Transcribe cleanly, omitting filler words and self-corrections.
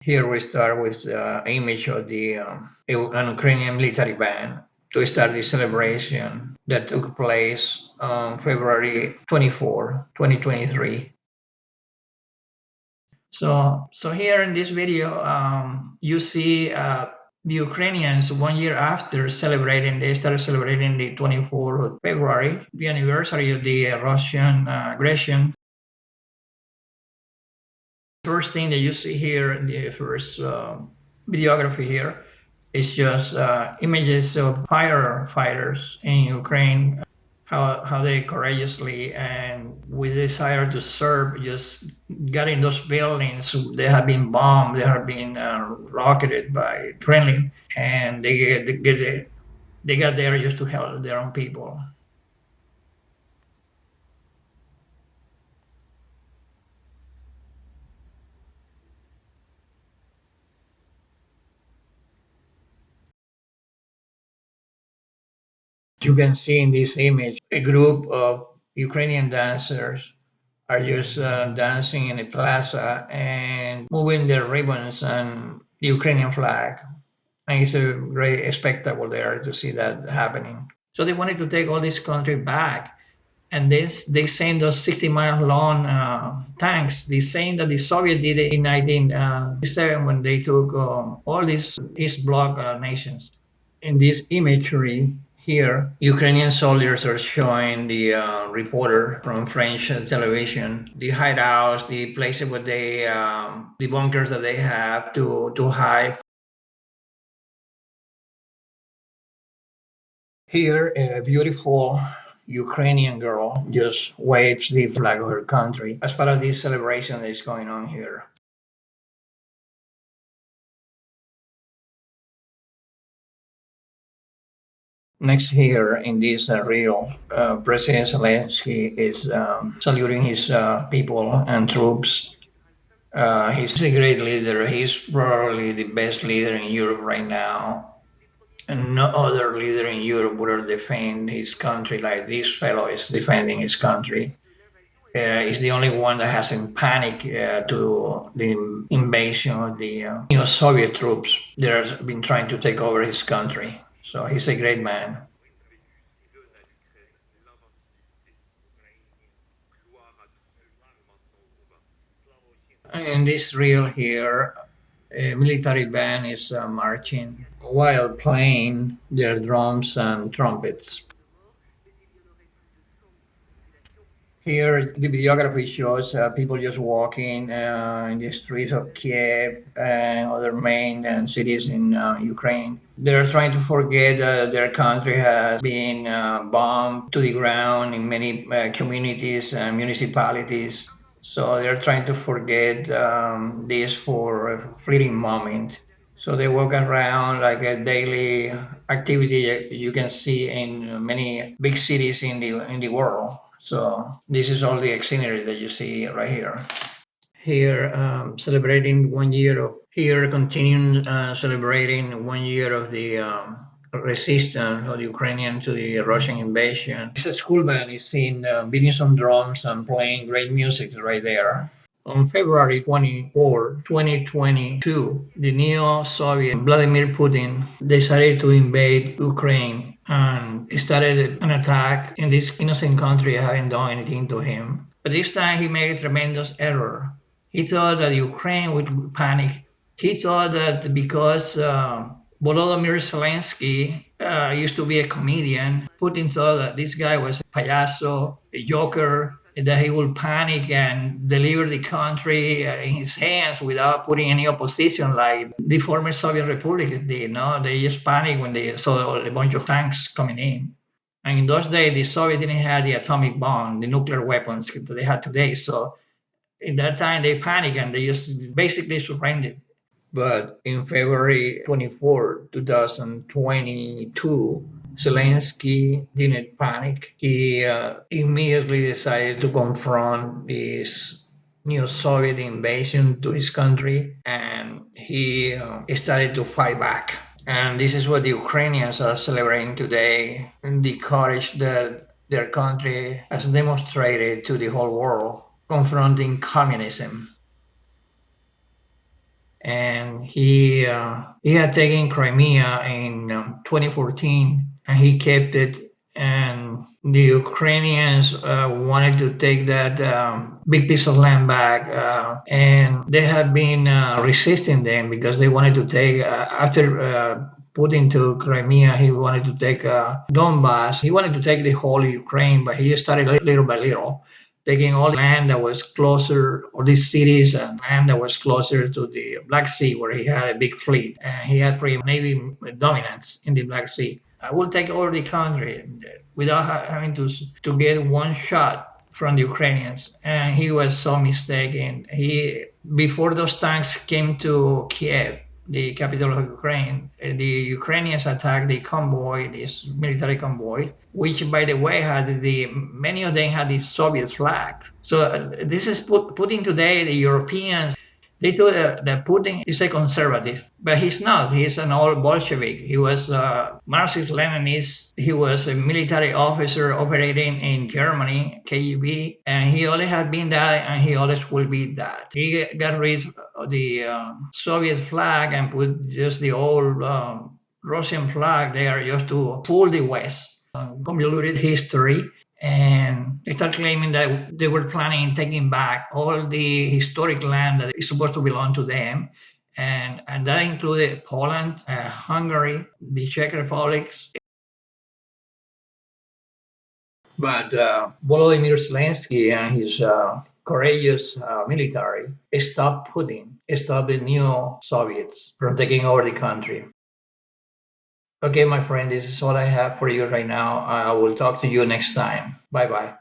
Here we start with the image of an Ukrainian military band to start the celebration that took place on February 24, 2023. So here in this video, you see the Ukrainians 1 year after celebrating, they started celebrating the 24th of February, the anniversary of the Russian aggression. First thing that you see here in the first videography here is just images of firefighters in Ukraine, how they courageously and with desire to serve just got in those buildings. They have been bombed, they have been rocketed by Kremlin, and they got there just to help their own people. You can see in this image a group of Ukrainian dancers are just dancing in a plaza and moving their ribbons and the Ukrainian flag. And it's a great spectacle there to see that happening. So they wanted to take all this country back. And they sent those 60-mile long tanks, the same that the Soviet did in 1957 when they took all these East Bloc nations. In this imagery here, Ukrainian soldiers are showing the reporter from French television, the hideouts, the places where the bunkers that they have to hide. Here, a beautiful Ukrainian girl just waves the flag of her country as part of this celebration that is going on here. Next here in this reel, President Zelensky is saluting his people and troops. He's a great leader. He's probably the best leader in Europe right now. And no other leader in Europe would defend his country like this fellow is defending his country. He's the only one that hasn't panicked to the invasion of the Soviet troops that have been trying to take over his country. So he's a great man. In this reel here, a military band is marching while playing their drums and trumpets. Here, the videography shows people just walking in the streets of Kiev and other main cities in Ukraine. They're trying to forget their country has been bombed to the ground in many communities and municipalities. So they're trying to forget this for a fleeting moment. So they walk around like a daily activity you can see in many big cities in the world. So this is all the scenery that you see right here. Here, celebrating 1 year of here, continuing celebrating 1 year of the resistance of the Ukrainian to the Russian invasion. This school band is seen beating some drums and playing great music right there. On February 24, 2022, the neo-Soviet Vladimir Putin decided to invade Ukraine and started an attack in this innocent country I haven't done anything to him. But this time he made a tremendous error. He thought that Ukraine would panic. He thought that because Volodymyr Zelensky used to be a comedian, Putin thought that this guy was a payaso, a joker, that he would panic and deliver the country in his hands without putting any opposition like the former Soviet republics did. No, they just panicked when they saw a bunch of tanks coming in. And in those days, the Soviets didn't have the atomic bomb, the nuclear weapons that they have today. So in that time, they panicked and they just basically surrendered. But in February 24, 2022, Zelensky didn't panic. He immediately decided to confront this new Soviet invasion to his country, and he started to fight back. And this is what the Ukrainians are celebrating today, the courage that their country has demonstrated to the whole world, confronting communism. and he had taken Crimea in 2014, and he kept it. And the Ukrainians wanted to take that big piece of land back, and they have been resisting them because they wanted to take after. Putin to Crimea, he wanted to take Donbass. He wanted to take the whole Ukraine, but he started little by little taking all the land that was closer, all these cities and land that was closer to the Black Sea, where he had a big fleet. And he had pretty Navy dominance in the Black Sea. I will take over the country without having to get one shot from the Ukrainians. And he was so mistaken. He before those tanks came to Kiev, the capital of Ukraine, the Ukrainians attacked the convoy, this military convoy, which, by the way, had many of them had the Soviet flag. So this is Putin today. The Europeans, they thought that Putin is a conservative, but he's not. He's an old Bolshevik. He was Marxist-Leninist. He was a military officer operating in Germany, KGB, and he always had been that, and he always will be that. He got rid of the Soviet flag and put just the old Russian flag there just to fool the West. Convoluted history, and they start claiming that they were planning taking back all the historic land that is supposed to belong to them, and that included Poland, Hungary, the Czech Republic. But Volodymyr Zelensky and his courageous military stopped Putin, stopped the new Soviets from taking over the country. Okay, my friend, this is all I have for you right now. I will talk to you next time. Bye bye.